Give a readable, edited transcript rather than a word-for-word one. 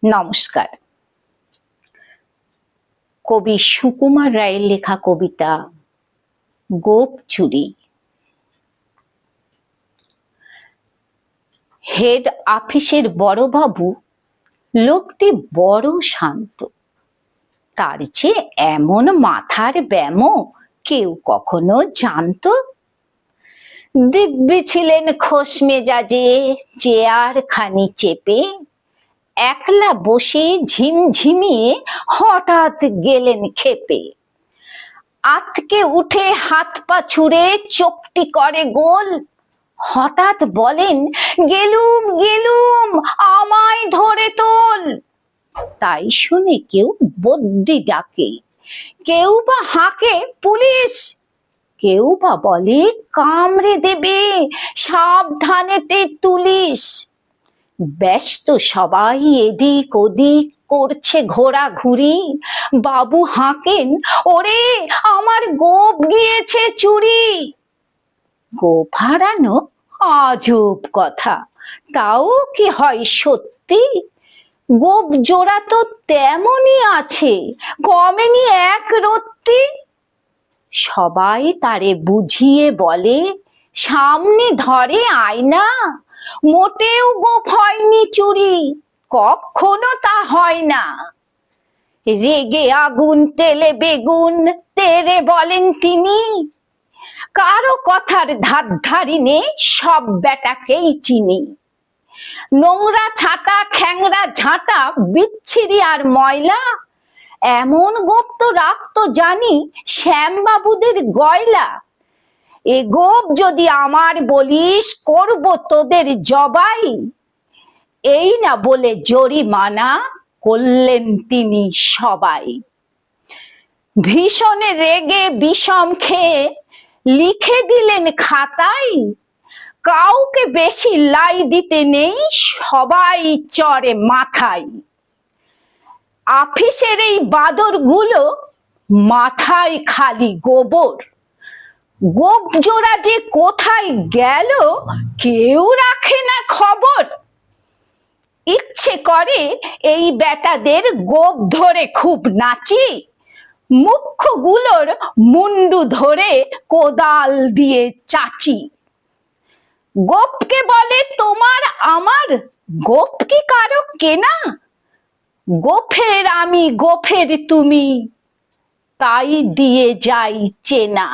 নমস্কার। কবি সুকুমার রায়ের লেখা কবিতা গোপ চুরি। হেড অফিসের বড়বাবু লোকটি বড় শান্ত, তার যে এমন মাথার ব্যামো কেউ কখনো জানতো? দিব্যি ছিলেন খোশ মেজাজে, চেয়ার খানি চেপে একলা বসে ঝিমঝিমিয়ে হঠাৎ গেলেন ক্ষেপে। আতকে উঠে হাত পা ছুড়ে চোখটি করে গোল, হঠাৎ বলেন গেলুম গেলুম আমায় ধরে তোল। তাই শুনে কেউ বদ্যি ডাকে, কেউ বা হাঁকে পুলিশ, কেউ বা বলে কামড়ে দেবে সাবধানেতে তুলিস। ব্যস্ত সবাই এদিক ওদিক করছে ঘোরাঘুরি, বাবু হাঁকেন ওরে আমার গোপ গিয়েছে চুরি। গোপ হারানো আজব কথা, তাও কি হয় সত্যি? গোপ জোড়া তো তেমনই আছে, কমেনি এক রত্তি। সবাই তারে বুঝিয়ে বলে সামনে ধরে আয়না, মোটেও গোপ হয়নি চুরি, কখনো তা হয় না। রেগে আগুন তেলে বেগুন তেরে বলেন তিনি, কারো কথার ধার ধারি নেই সব বেটাকেই চিনি। নোংরা ছাটা খ্যাংরা ঝাঁটা বিচ্ছিরি আর ময়লা, এমন গোপ তো রাখতো জানি শ্যামবাবুদের গয়লা। এ গোপ যদি আমার বলিস করব তোদের জবাই, এই না বলে জরিমানা করলেন তিনি সবাই। ভীষণ রেগে বিষম খেয়ে লিখে দিলেন খাতায়, কাউকে বেশি লাই দিতে নেই সবাই চড়ে মাথায়। অফিসের এই বাদর গুলো মাথায় খালি গোবর, গোপ জোড়া যে কোথায় গেল কেউ রাখে না খবর। ইচ্ছে করে এই বেটাদের গোপ ধরে খুব নাচি, মুখ্যগুলোর মুন্ডু ধরে কোদাল দিয়ে চাচি। গোপকে বলে তোমার আমার, গোপ কি কারো কেনা? গোফের আমি গোফের তুমি, তাই দিয়ে যাই চেনা।